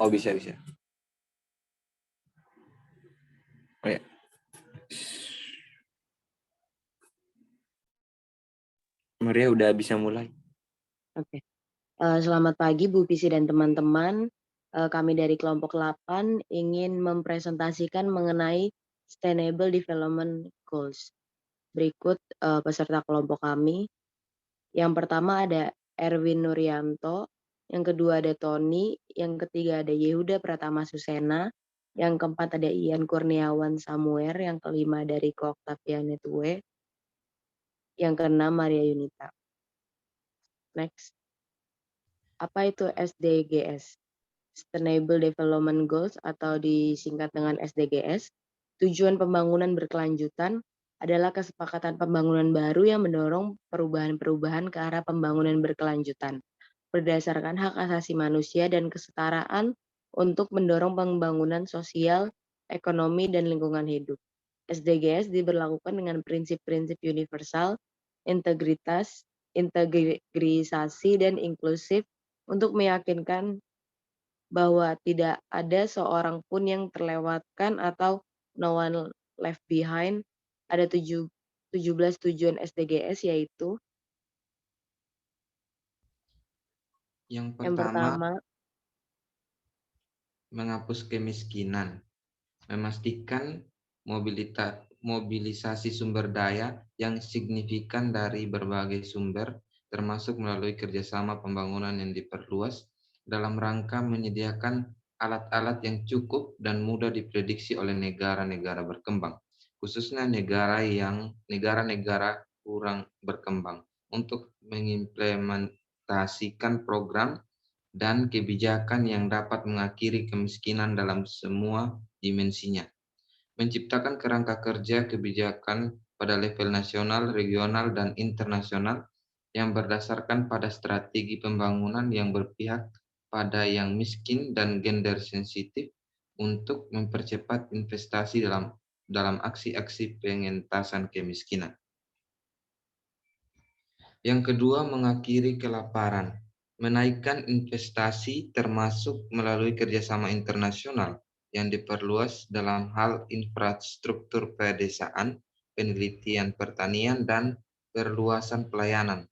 Oh, bisa. Oh ya. Maria udah bisa mulai. Oke. Selamat pagi Bu Visi dan teman-teman. Kami dari kelompok 8 ingin mempresentasikan mengenai Sustainable Development Goals. Berikut peserta kelompok kami. Yang pertama ada Erwin Nuryanto, yang kedua ada Tony, yang ketiga ada Yehuda Pratama Susena, yang keempat ada Ian Kurniawan Samuel, yang kelima dari Octavia Netue, yang keenam Maria Yunita. Next. Apa itu SDGs? Sustainable Development Goals atau disingkat dengan SDGs, tujuan pembangunan berkelanjutan adalah kesepakatan pembangunan baru yang mendorong perubahan-perubahan ke arah pembangunan berkelanjutan berdasarkan hak asasi manusia dan kesetaraan untuk mendorong pembangunan sosial, ekonomi, dan lingkungan hidup. SDGs diberlakukan dengan prinsip-prinsip universal, integritas, integrisasi, dan inklusif untuk meyakinkan bahwa tidak ada seorang pun yang terlewatkan atau no one left behind. Ada 17 tujuan SDGs, yaitu Yang yang pertama, menghapus kemiskinan, memastikan mobilisasi sumber daya yang signifikan dari berbagai sumber, termasuk melalui kerjasama pembangunan yang diperluas dalam rangka menyediakan alat-alat yang cukup dan mudah diprediksi oleh negara-negara berkembang, khususnya negara-negara kurang berkembang, untuk mengimplementasikan program dan kebijakan yang dapat mengakhiri kemiskinan dalam semua dimensinya, menciptakan kerangka kerja kebijakan pada level nasional, regional, dan internasional yang berdasarkan pada strategi pembangunan yang berpihak pada yang miskin dan gender sensitif untuk mempercepat investasi dalam aksi-aksi pengentasan kemiskinan. Yang kedua, mengakhiri kelaparan, menaikkan investasi termasuk melalui kerjasama internasional yang diperluas dalam hal infrastruktur pedesaan, penelitian pertanian, dan perluasan pelayanan,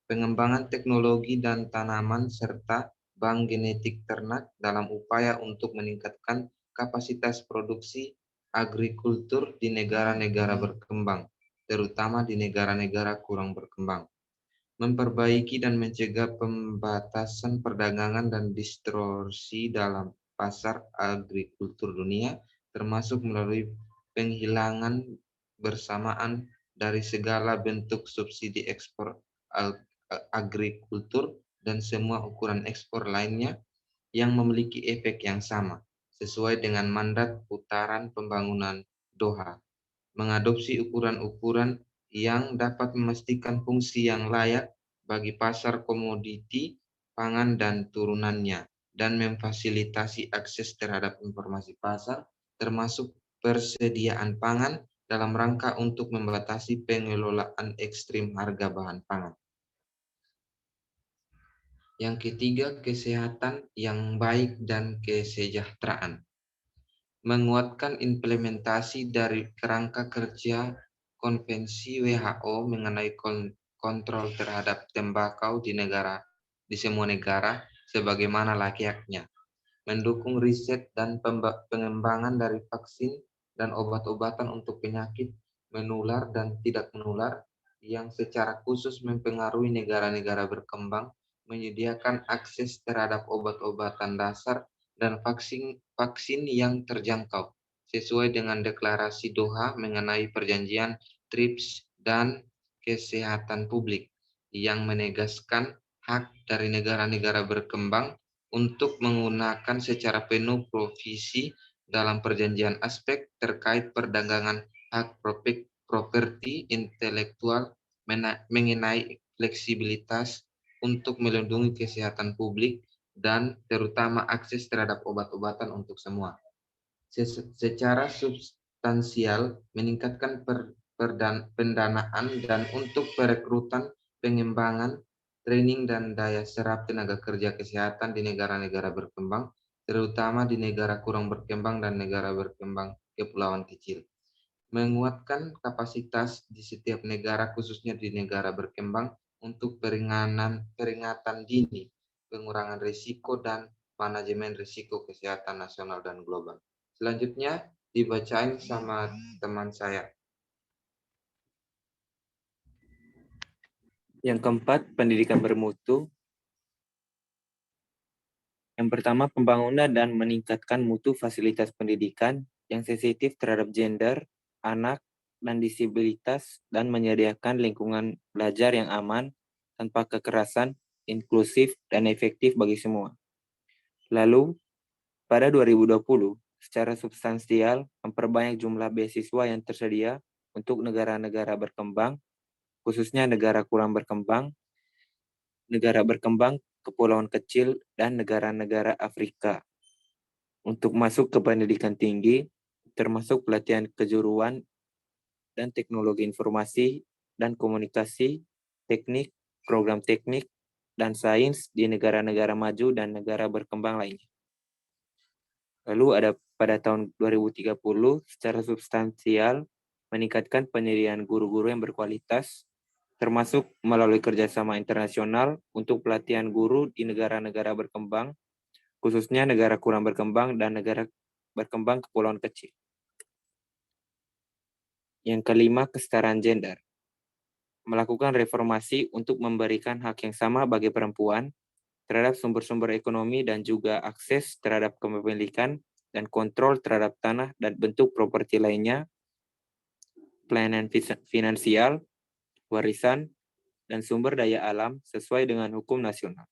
pengembangan teknologi dan tanaman, serta bank genetik ternak dalam upaya untuk meningkatkan kapasitas produksi agrikultur di negara-negara berkembang, terutama di negara-negara kurang berkembang, memperbaiki dan mencegah pembatasan perdagangan dan distorsi dalam pasar agrikultur dunia, termasuk melalui penghilangan bersamaan dari segala bentuk subsidi ekspor agrikultur dan semua ukuran ekspor lainnya yang memiliki efek yang sama, sesuai dengan mandat putaran pembangunan Doha, mengadopsi ukuran-ukuran yang dapat memastikan fungsi yang layak bagi pasar komoditi pangan dan turunannya, dan memfasilitasi akses terhadap informasi pasar, termasuk persediaan pangan dalam rangka untuk membatasi pengelolaan ekstrim harga bahan pangan. Yang ketiga, kesehatan yang baik dan kesejahteraan, menguatkan implementasi dari kerangka kerja Konvensi WHO mengenai kontrol terhadap tembakau di semua negara sebagaimana layaknya, mendukung riset dan pengembangan dari vaksin dan obat-obatan untuk penyakit menular dan tidak menular yang secara khusus mempengaruhi negara-negara berkembang, menyediakan akses terhadap obat-obatan dasar dan vaksin yang terjangkau, sesuai dengan deklarasi Doha mengenai perjanjian TRIPS dan kesehatan publik, yang menegaskan hak dari negara-negara berkembang untuk menggunakan secara penuh provisi dalam perjanjian aspek terkait perdagangan hak properti intelektual mengenai fleksibilitas untuk melindungi kesehatan publik dan terutama akses terhadap obat-obatan untuk semua. Secara substansial meningkatkan pendanaan dan untuk perekrutan, pengembangan, training dan daya serap tenaga kerja kesehatan di negara-negara berkembang terutama di negara kurang berkembang dan negara berkembang kepulauan kecil. Menguatkan kapasitas di setiap negara, khususnya di negara berkembang, untuk peringatan dini, pengurangan risiko, dan manajemen risiko kesehatan nasional dan global. Selanjutnya dibacain sama teman saya. Yang keempat, pendidikan bermutu. Yang pertama, pembangunan dan meningkatkan mutu fasilitas pendidikan yang sensitif terhadap gender, anak, dan disabilitas, dan menyediakan lingkungan belajar yang aman, tanpa kekerasan, inklusif, dan efektif bagi semua. Lalu, pada 2020, secara substansial memperbanyak jumlah beasiswa yang tersedia untuk negara-negara berkembang, khususnya negara kurang berkembang, negara berkembang, kepulauan kecil, dan negara-negara Afrika untuk masuk ke pendidikan tinggi, termasuk pelatihan kejuruan dan teknologi informasi dan komunikasi, teknik, program teknik, dan sains di negara-negara maju dan negara berkembang lainnya. Lalu ada pada tahun 2030 secara substansial meningkatkan penyediaan guru-guru yang berkualitas, termasuk melalui kerjasama internasional untuk pelatihan guru di negara-negara berkembang, khususnya negara kurang berkembang dan negara berkembang kepulauan kecil. Yang kelima, kesetaraan gender. Melakukan reformasi untuk memberikan hak yang sama bagi perempuan terhadap sumber-sumber ekonomi dan juga akses terhadap kepemilikan dan kontrol terhadap tanah dan bentuk properti lainnya, pelayanan finansial, warisan, dan sumber daya alam sesuai dengan hukum nasional.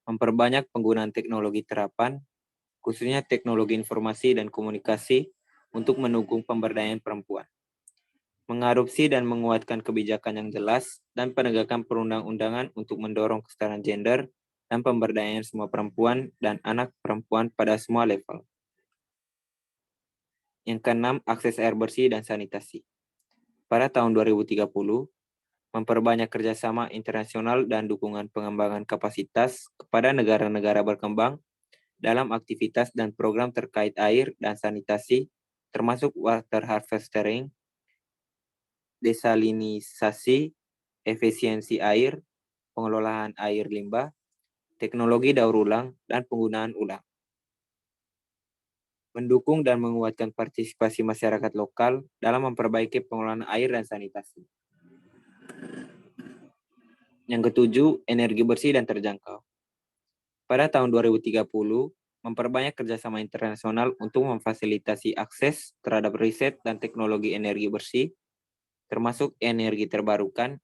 Memperbanyak penggunaan teknologi terapan, khususnya teknologi informasi dan komunikasi untuk mendukung pemberdayaan perempuan. Mengadopsi dan menguatkan kebijakan yang jelas dan penegakan perundang-undangan untuk mendorong kesetaraan gender dan pemberdayaan semua perempuan dan anak perempuan pada semua level. Yang keenam, akses air bersih dan sanitasi. Pada tahun 2030, memperbanyak kerjasama internasional dan dukungan pengembangan kapasitas kepada negara-negara berkembang dalam aktivitas dan program terkait air dan sanitasi, termasuk water harvestering, desalinisasi, efisiensi air, pengelolaan air limbah, teknologi daur ulang, dan penggunaan ulang. Mendukung dan menguatkan partisipasi masyarakat lokal dalam memperbaiki pengelolaan air dan sanitasi. Yang ketujuh, energi bersih dan terjangkau. Pada tahun 2030, memperbanyak kerjasama internasional untuk memfasilitasi akses terhadap riset dan teknologi energi bersih, termasuk energi terbarukan,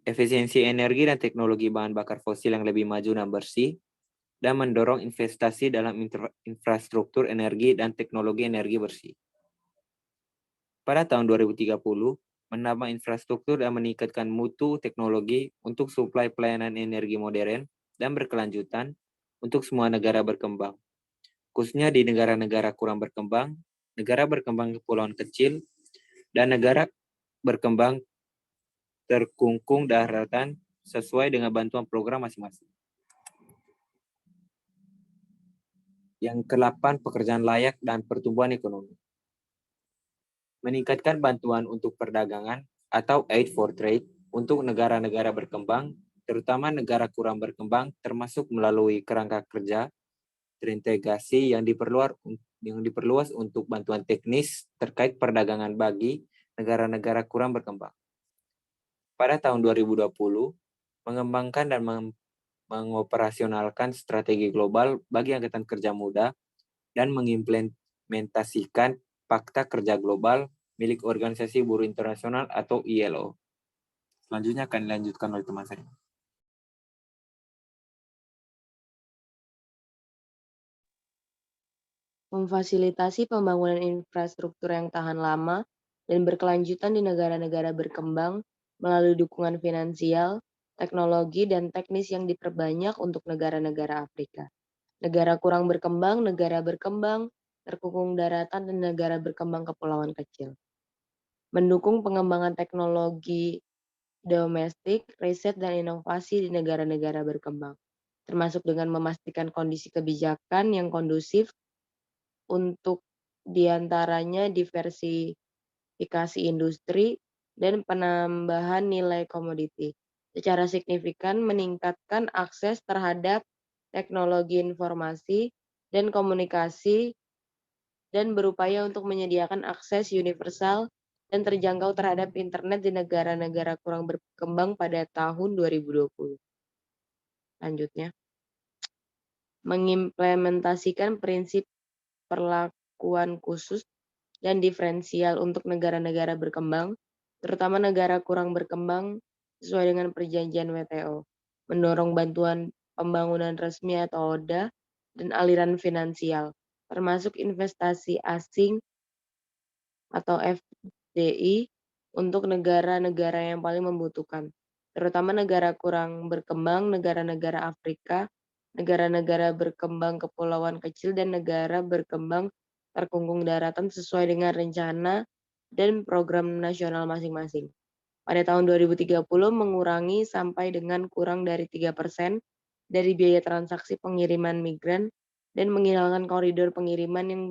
efisiensi energi dan teknologi bahan bakar fosil yang lebih maju dan bersih, dan mendorong investasi dalam infrastruktur energi dan teknologi energi bersih. Pada tahun 2030, menambah infrastruktur dan meningkatkan mutu teknologi untuk suplai pelayanan energi modern dan berkelanjutan untuk semua negara berkembang, khususnya di negara-negara kurang berkembang, negara berkembang kepulauan kecil, dan negara berkembang terkungkung daratan sesuai dengan bantuan program masing-masing. Yang ke-8, pekerjaan layak dan pertumbuhan ekonomi. Meningkatkan bantuan untuk perdagangan atau aid for trade untuk negara-negara berkembang, terutama negara kurang berkembang, termasuk melalui kerangka kerja terintegrasi yang diperluas untuk bantuan teknis terkait perdagangan bagi negara-negara kurang berkembang. Pada tahun 2020, mengembangkan dan mengoperasionalkan strategi global bagi angkatan kerja muda dan mengimplementasikan Fakta Kerja Global milik Organisasi Buruh Internasional atau ILO. Selanjutnya akan dilanjutkan oleh teman saya. Memfasilitasi pembangunan infrastruktur yang tahan lama dan berkelanjutan di negara-negara berkembang melalui dukungan finansial, teknologi, dan teknis yang diperbanyak untuk negara-negara Afrika. Negara kurang berkembang, negara berkembang, terkungkung daratan, dan negara berkembang kepulauan kecil. Mendukung pengembangan teknologi domestik, riset, dan inovasi di negara-negara berkembang. termasuk dengan memastikan kondisi kebijakan yang kondusif untuk diantaranya diversifikasi industri dan penambahan nilai komoditi. Secara signifikan meningkatkan akses terhadap teknologi informasi dan komunikasi dan berupaya untuk menyediakan akses universal dan terjangkau terhadap internet di negara-negara kurang berkembang pada tahun 2020. Lanjutnya, mengimplementasikan prinsip perlakuan khusus dan diferensial untuk negara-negara berkembang, terutama negara kurang berkembang sesuai dengan perjanjian WTO, mendorong bantuan pembangunan resmi atau ODA dan aliran finansial, termasuk investasi asing atau FDI untuk negara-negara yang paling membutuhkan, terutama negara kurang berkembang, negara-negara Afrika, negara-negara berkembang kepulauan kecil, dan negara berkembang terkungkung daratan sesuai dengan rencana dan program nasional masing-masing. Pada tahun 2030 mengurangi sampai dengan kurang dari 3% dari biaya transaksi pengiriman migran dan menghilangkan koridor pengiriman yang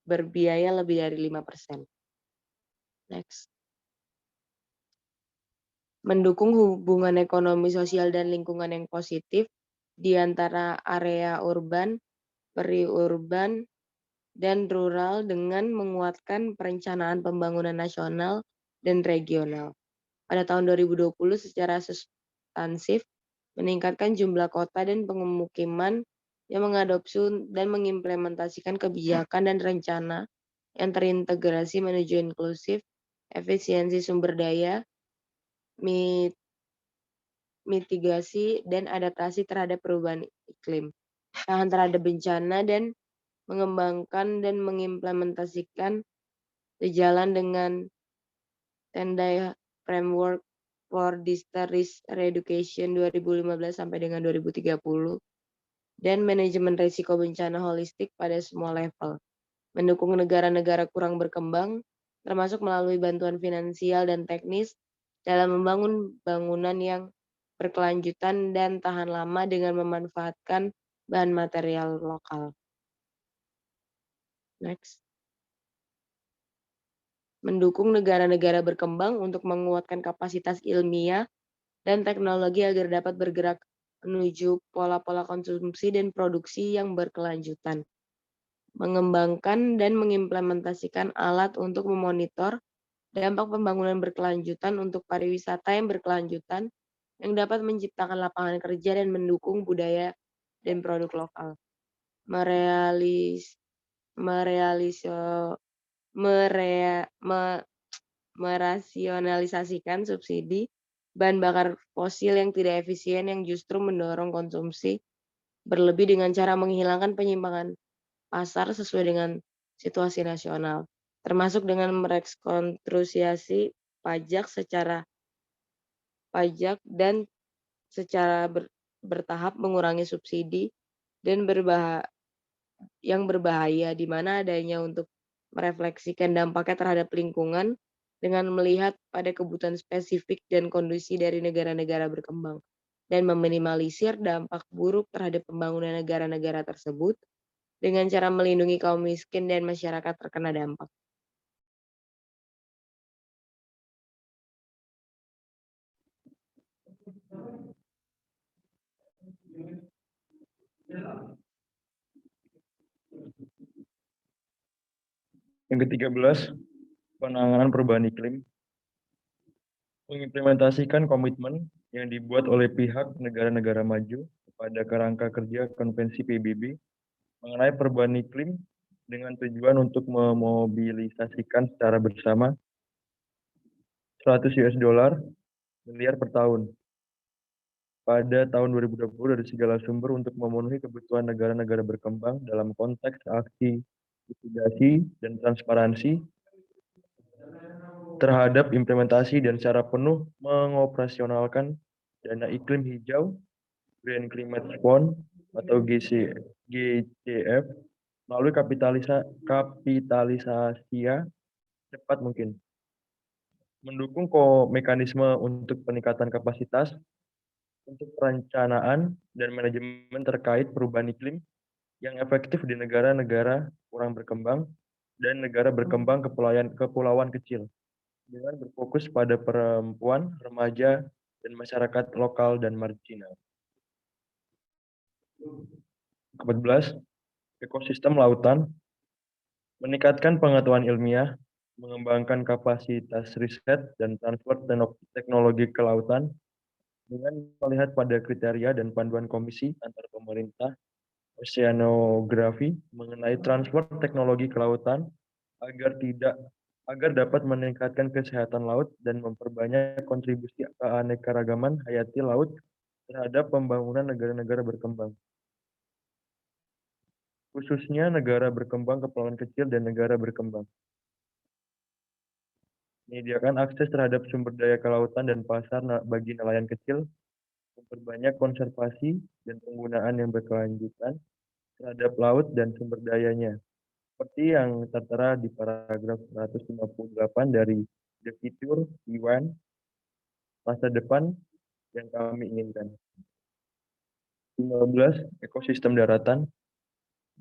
berbiaya lebih dari 5%. Next. Mendukung hubungan ekonomi, sosial, dan lingkungan yang positif di antara area urban, periurban, dan rural dengan menguatkan perencanaan pembangunan nasional dan regional. Pada tahun 2020 secara substansif meningkatkan jumlah kota dan pemukiman yang mengadopsi dan mengimplementasikan kebijakan dan rencana yang terintegrasi menuju inklusif, efisiensi sumber daya, mitigasi dan adaptasi terhadap perubahan iklim, tahan terhadap bencana, dan mengembangkan dan mengimplementasikan sejalan dengan Tendai Framework for Disaster Risk Reduction 2015 sampai dengan 2030 dan manajemen risiko bencana holistik pada semua level. Mendukung negara-negara kurang berkembang, termasuk melalui bantuan finansial dan teknis dalam membangun bangunan yang berkelanjutan dan tahan lama dengan memanfaatkan bahan material lokal. Next. Mendukung negara-negara berkembang untuk menguatkan kapasitas ilmiah dan teknologi agar dapat bergerak menuju pola-pola konsumsi dan produksi yang berkelanjutan. Mengembangkan dan mengimplementasikan alat untuk memonitor dampak pembangunan berkelanjutan untuk pariwisata yang berkelanjutan yang dapat menciptakan lapangan kerja dan mendukung budaya dan produk lokal. Merasionalisasikan subsidi bahan bakar fosil yang tidak efisien yang justru mendorong konsumsi berlebih dengan cara menghilangkan penyimpangan pasar sesuai dengan situasi nasional, termasuk dengan merekonstruksi pajak dan secara bertahap mengurangi subsidi dan yang berbahaya, di mana adanya untuk merefleksikan dampaknya terhadap lingkungan dengan melihat pada kebutuhan spesifik dan kondisi dari negara-negara berkembang dan meminimalisir dampak buruk terhadap pembangunan negara-negara tersebut dengan cara melindungi kaum miskin dan masyarakat terkena dampak. Yang ke-13, penanganan perubahan iklim. Mengimplementasikan komitmen yang dibuat oleh pihak negara-negara maju kepada kerangka kerja Konvensi PBB mengenai perubahan iklim dengan tujuan untuk memobilisasikan secara bersama $100 miliar per tahun pada tahun 2020 dari segala sumber untuk memenuhi kebutuhan negara-negara berkembang dalam konteks aksi mitigasi dan transparansi terhadap implementasi dan secara penuh mengoperasionalkan dana iklim hijau Green Climate Fund atau GCF melalui kapitalisasi cepat mungkin. Mendukung mekanisme untuk peningkatan kapasitas untuk perencanaan dan manajemen terkait perubahan iklim yang efektif di negara-negara kurang berkembang dan negara berkembang kepulauan kecil, dengan berfokus pada perempuan, remaja, dan masyarakat lokal dan marginal. 14. Ekosistem lautan, meningkatkan pengetahuan ilmiah, mengembangkan kapasitas riset dan transfer teknologi kelautan dengan melihat pada kriteria dan panduan komisi antar pemerintah oceanografi mengenai transfer teknologi kelautan agar dapat meningkatkan kesehatan laut dan memperbanyak kontribusi keanekaragaman hayati laut terhadap pembangunan negara-negara berkembang, khususnya negara berkembang, kepulauan kecil, dan negara berkembang. Menyediakan akses terhadap sumber daya kelautan dan pasar bagi nelayan kecil, memperbanyak konservasi dan penggunaan yang berkelanjutan terhadap laut dan sumber dayanya, seperti yang tertera di paragraf 158 dari The Future UN, masa depan yang kami inginkan. 15. Ekosistem daratan,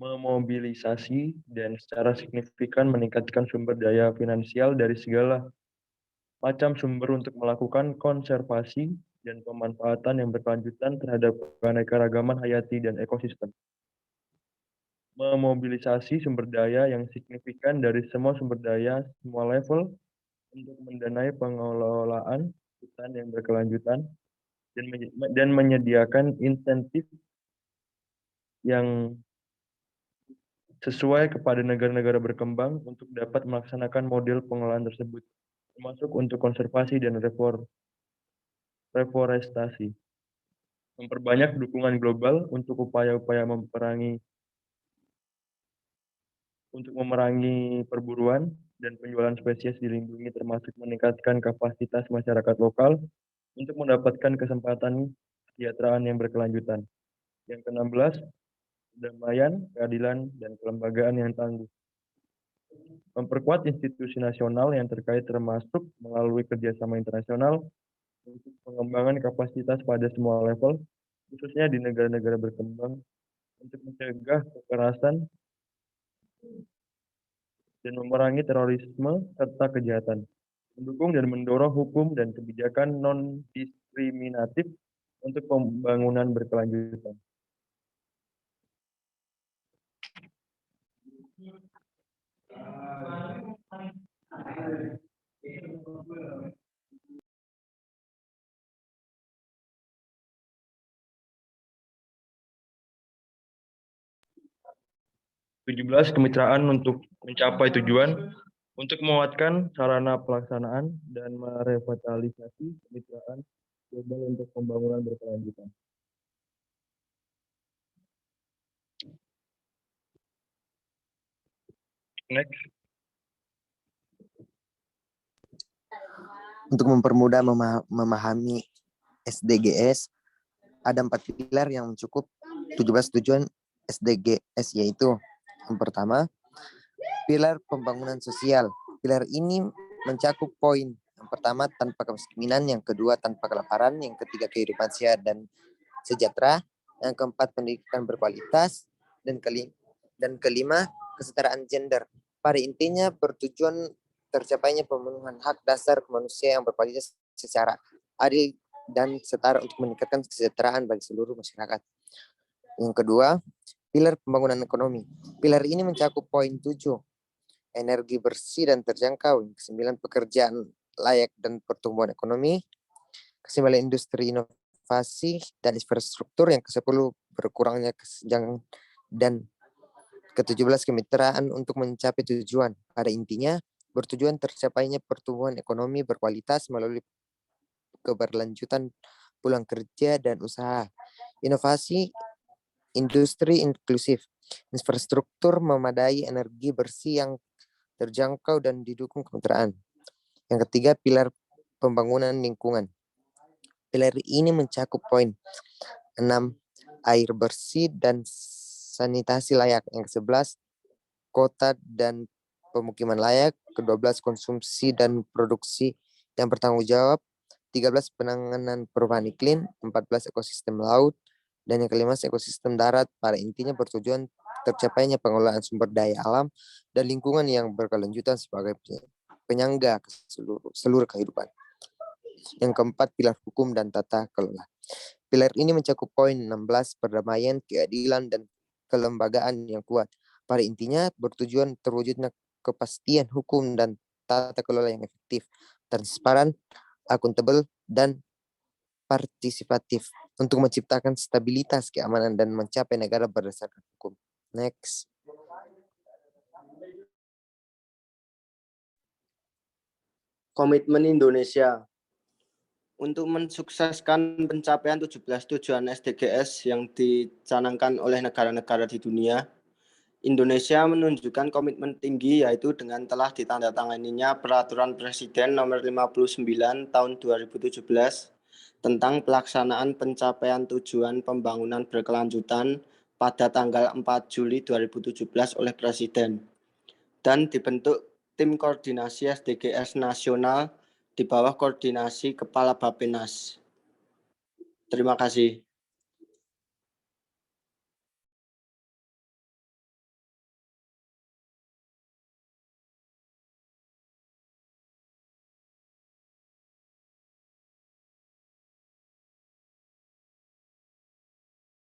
memobilisasi dan secara signifikan meningkatkan sumber daya finansial dari segala macam sumber untuk melakukan konservasi dan pemanfaatan yang berkelanjutan terhadap keanekaragaman hayati dan ekosistem. Memobilisasi sumber daya yang signifikan dari semua sumber daya, semua level, untuk mendanai pengelolaan hutan yang berkelanjutan dan menyediakan insentif yang sesuai kepada negara-negara berkembang untuk dapat melaksanakan model pengelolaan tersebut, termasuk untuk konservasi dan reforestasi. Memperbanyak dukungan global untuk upaya-upaya memerangi perburuan dan penjualan spesies dilindungi, termasuk meningkatkan kapasitas masyarakat lokal untuk mendapatkan kesempatan kesejahteraan yang berkelanjutan. Yang ke-16, kedamaian, keadilan, dan kelembagaan yang tangguh. Memperkuat institusi nasional yang terkait termasuk melalui kerjasama internasional untuk pengembangan kapasitas pada semua level, khususnya di negara-negara berkembang, untuk mencegah kekerasan dan memerangi terorisme serta kejahatan. Mendukung dan mendorong hukum dan kebijakan non-diskriminatif untuk pembangunan berkelanjutan. Kemitraan untuk mencapai tujuan, untuk menguatkan sarana pelaksanaan dan merevitalisasi kemitraan global untuk pembangunan berkelanjutan. Next. Untuk mempermudah memahami SDGs, ada 4 pilar yang mencakup 17 tujuan SDGs, yaitu yang pertama, pilar pembangunan sosial. Pilar ini mencakup poin yang pertama, tanpa kemiskinan, yang kedua, tanpa kelaparan, yang ketiga, kehidupan sehat dan sejahtera, yang keempat, pendidikan berkualitas, dan kelima, kesetaraan gender. Pada intinya bertujuan tercapainya pemenuhan hak dasar manusia yang berkualitas secara adil dan setara untuk meningkatkan kesejahteraan bagi seluruh masyarakat. Yang kedua, pilar pembangunan ekonomi. Pilar ini mencakup poin 7, energi bersih dan terjangkau. Yang ke-9, pekerjaan layak dan pertumbuhan ekonomi. Ke-9, industri inovasi dan infrastruktur. Yang ke-10, berkurangnya kesenjangan. Dan ke-17, kemitraan untuk mencapai tujuan. Pada intinya, bertujuan tercapainya pertumbuhan ekonomi berkualitas melalui keberlanjutan peluang kerja dan usaha, inovasi, industri inklusif, infrastruktur memadai, energi bersih yang terjangkau dan didukung kemitraan. Yang ketiga, pilar pembangunan lingkungan. Pilar ini mencakup poin 6, air bersih dan sanitasi layak. Yang ke-11, kota dan pemukiman layak. Ke-12, konsumsi dan produksi yang bertanggung jawab. 13, penanganan perubahan iklim. 14, ekosistem laut. Dan yang kelima, ekosistem darat pada intinya bertujuan tercapainya pengelolaan sumber daya alam dan lingkungan yang berkelanjutan sebagai penyangga seluruh kehidupan. Yang keempat, pilar hukum dan tata kelola. Pilar ini mencakup poin 16, perdamaian, keadilan, dan kelembagaan yang kuat. Pada intinya bertujuan terwujudnya kepastian hukum dan tata kelola yang efektif, transparan, akuntabel, dan partisipatif untuk menciptakan stabilitas, keamanan, dan mencapai negara berdasarkan hukum. Next. Komitmen Indonesia. Untuk mensukseskan pencapaian 17 tujuan SDGs yang dicanangkan oleh negara-negara di dunia, Indonesia menunjukkan komitmen tinggi yaitu dengan telah ditandatanganinya Peraturan Presiden Nomor 59 Tahun 2017 tentang pelaksanaan pencapaian tujuan pembangunan berkelanjutan pada tanggal 4 Juli 2017 oleh Presiden, dan dibentuk tim koordinasi SDGs nasional di bawah koordinasi Kepala Bappenas. Terima kasih.